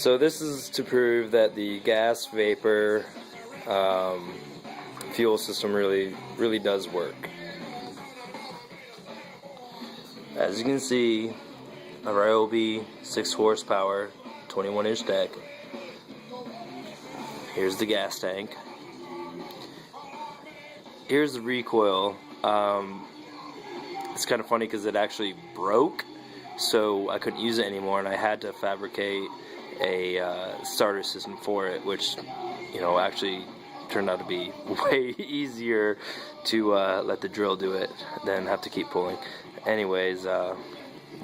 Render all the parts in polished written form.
So this is to prove that the gas vapor fuel system really does work. As you can see, a Ryobi 6 horsepower 21-inch deck. Here's the gas tank. Here's the recoil. It's kind of funny because it actually broke, so I couldn't use it anymore, and I had to fabricate a starter system for it, which, you know, actually turned out to be way easier to let the drill do it than have to keep pulling. Anyways, you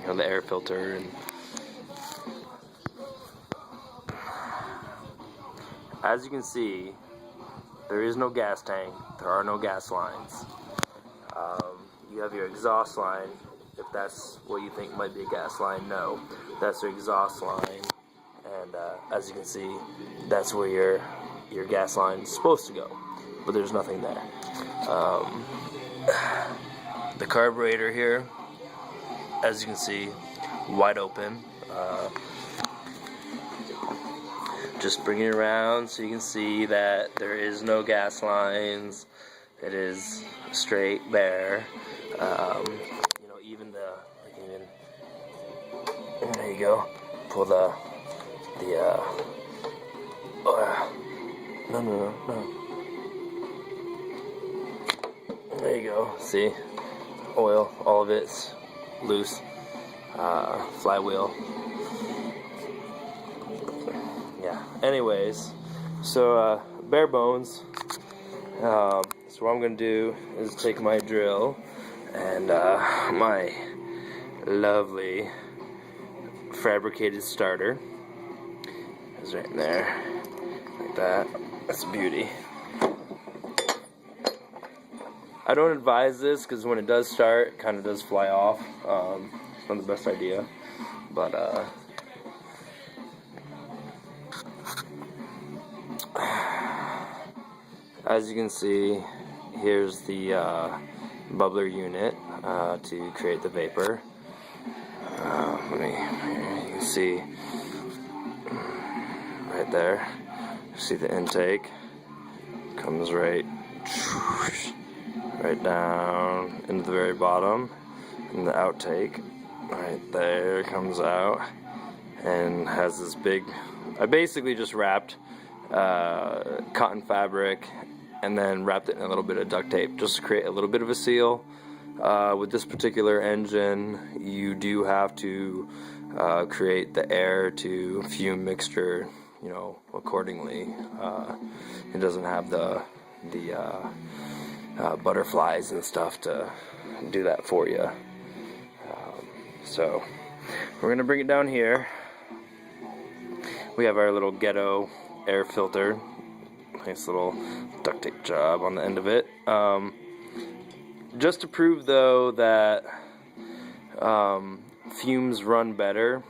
know, the air filter, and as you can see, there is no gas tank, there are no gas lines. You have your exhaust line, if that's what you think might be a gas line. No, that's your exhaust line, and as you can see, that's where your gas line is supposed to go, but there's nothing there. The carburetor here, as you can see, wide open. Just bring it around so you can see that there is no gas lines. It is straight bare. You know, even there you go. Pull the no. There you go. See, oil, all of it's loose. Flywheel. Yeah. Anyways, so bare bones. So what I'm gonna do is take my drill and my lovely fabricated starter is right in there, like that. That's a beauty. I don't advise this because when it does start, it kind of does fly off. It's not the best idea, but as you can see, here's the bubbler unit to create the vapor. You can see right there. See the intake comes right down into the very bottom, and the outtake right there comes out and has this big. I basically just wrapped cotton fabric and then wrapped it in a little bit of duct tape just to create a little bit of a seal. With this particular engine, you do have to create the air to fume mixture, you know, accordingly. It doesn't have the butterflies and stuff to do that for you. So we're gonna bring it down here. We have our little ghetto air filter. Nice little duct tape job on the end of it. Just to prove though that fumes run better,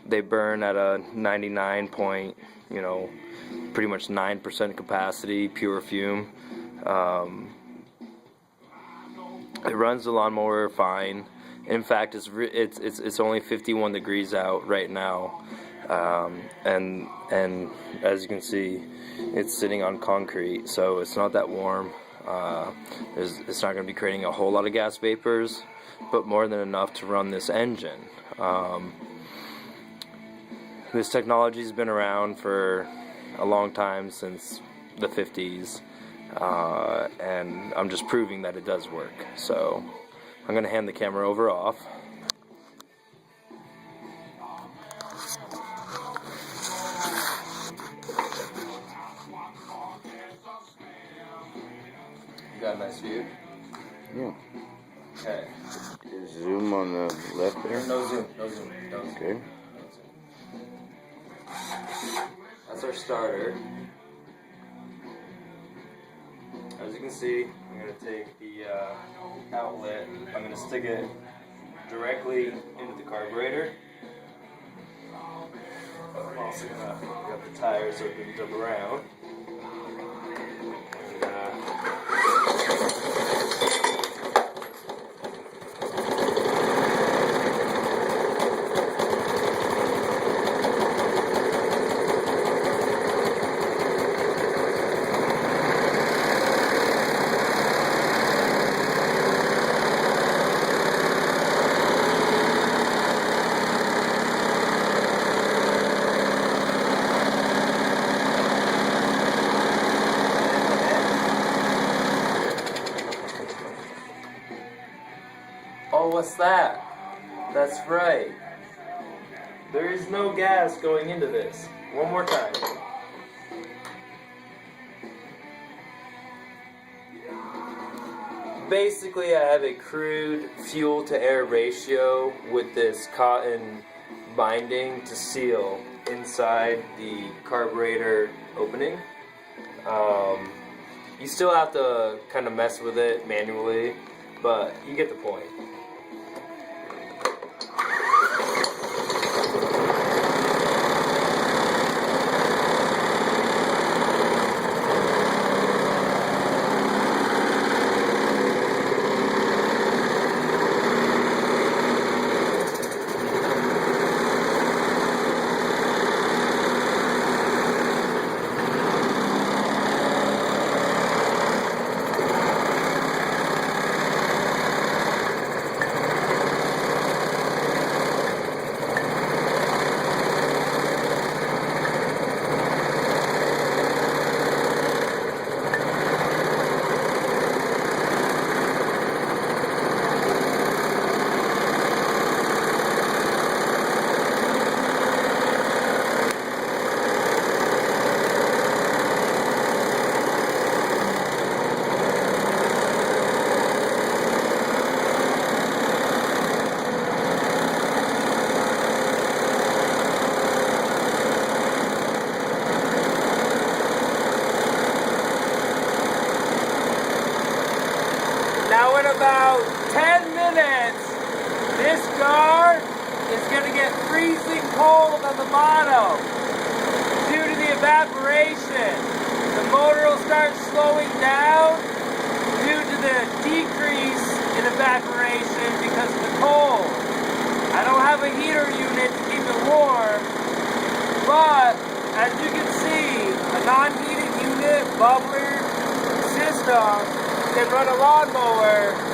they burn at a 99 point, you know, pretty much 9% capacity, pure fume. It runs the lawnmower fine. In fact, it's only 51 degrees out right now, and as you can see, it's sitting on concrete, so it's not that warm. It's not going to be creating a whole lot of gas vapors, but more than enough to run this engine. This technology's been around for a long time, since the 50s, and I'm just proving that it does work. So I'm going to hand the camera over off. You got a nice view? Yeah. Okay. Zoom on the left there? No zoom. Okay. That's our starter. As you can see, I'm going to take the outlet, I'm going to stick it directly into the carburetor. I'm also going to get the tires so it can jump around. And, that? That's right. There is no gas going into this. One more time. Basically, I have a crude fuel to air ratio with this cotton binding to seal inside the carburetor opening. You still have to kind of mess with it manually, but you get the point. Now in about 10 minutes, this car is going to get freezing cold on the bottom due to the evaporation. The motor will start slowing down due to the decrease in evaporation because of the cold. I don't have a heater unit to keep it warm, but as you can see, a non-heated unit bubbler system can run a lawnmower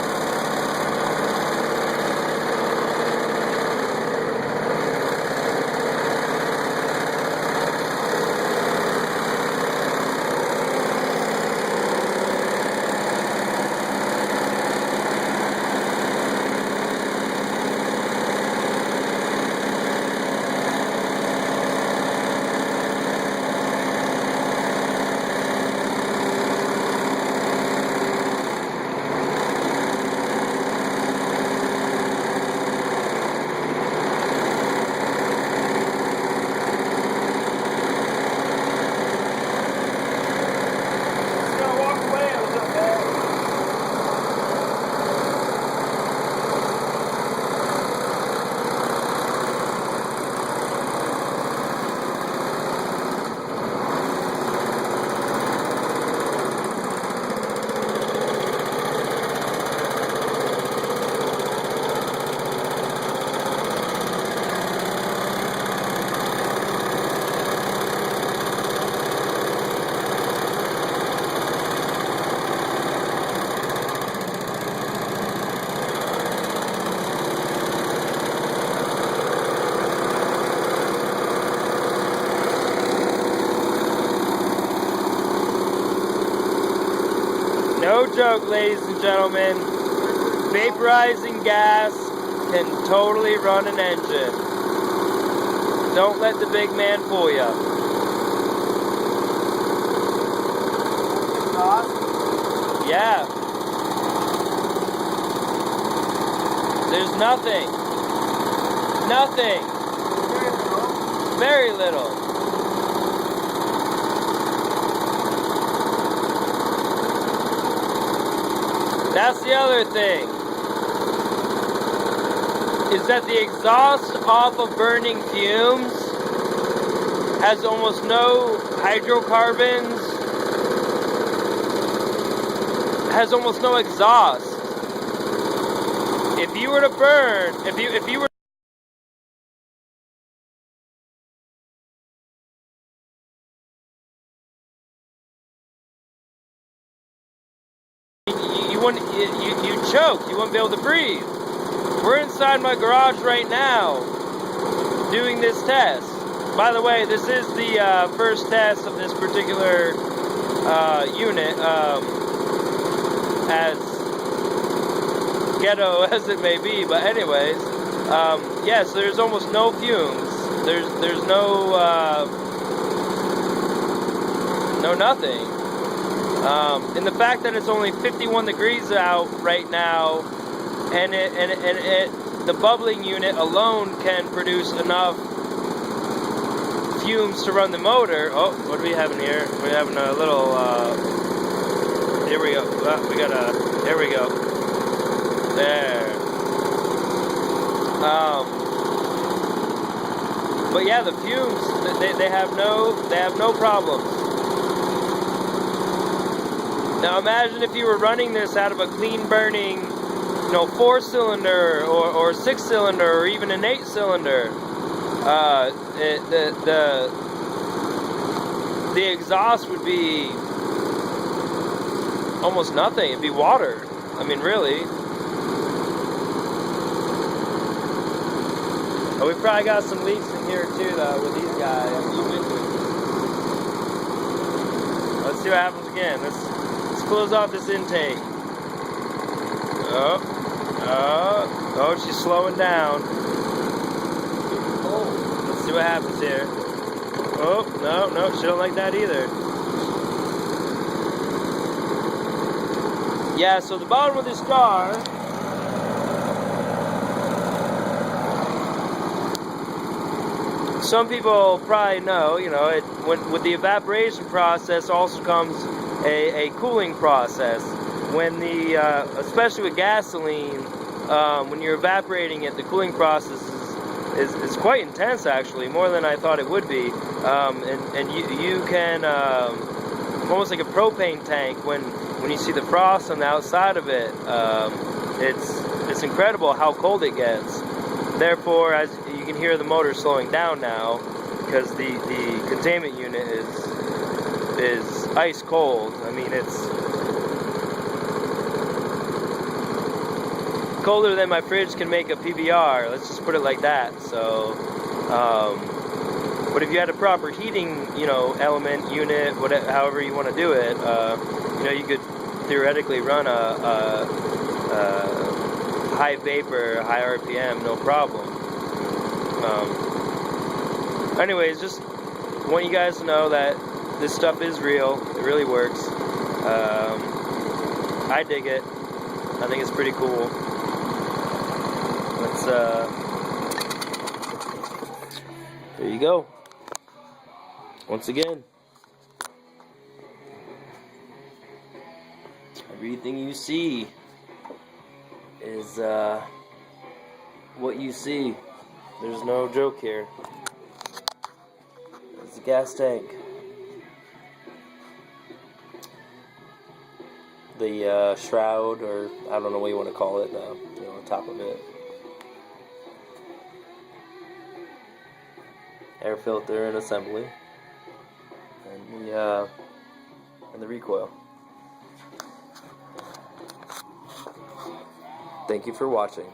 No joke, ladies and gentlemen. Vaporizing gas can totally run an engine. Don't let the big man fool you. Yeah. There's nothing. Nothing. Very little. That's the other thing, is that the exhaust off of burning fumes has almost no hydrocarbons, has almost no exhaust. If you were to burn, if you were you choke, you wouldn't be able to breathe. We're inside my garage right now doing this test. By the way, this is the first test of this particular unit, as ghetto as it may be, but anyways, yeah, so there's almost no fumes. There's no nothing. And the fact that it's only 51 degrees out right now, and the bubbling unit alone can produce enough fumes to run the motor. Oh, what are we having here? We're having a little, here we go. There we go. There. But yeah, the fumes, they have no problems. Now imagine if you were running this out of a clean burning, 4-cylinder or 6-cylinder or even an 8-cylinder. The exhaust would be almost nothing. It'd be water. I mean, really. Oh, we probably got some leaks in here too, though, with these guys. Let's see what happens again. Let's close off this intake. Oh, she's slowing down. Let's see what happens here. Oh, no, she don't like that either. Yeah, so the bottom of this jar, some people probably know, with the evaporation process also comes a cooling process. When especially with gasoline, when you're evaporating it, the cooling process is quite intense, actually, more than I thought it would be. And you can, almost like a propane tank, when you see the frost on the outside of it, it's incredible how cold it gets. Therefore, as you can hear the motor slowing down now, because the containment unit is ice cold. I mean, it's colder than my fridge can make a PBR. Let's just put it like that. So, but if you had a proper heating, element, unit, whatever, however you want to do it, you could theoretically run a high vapor, high RPM, no problem. Anyways, just want you guys to know that this stuff is real. It really works. I dig it. I think it's pretty cool. There you go. Once again, everything you see is what you see. There's no joke here. It's a gas tank. The shroud, or I don't know what you want to call it, on top of it. Air filter and assembly, and the recoil. Thank you for watching.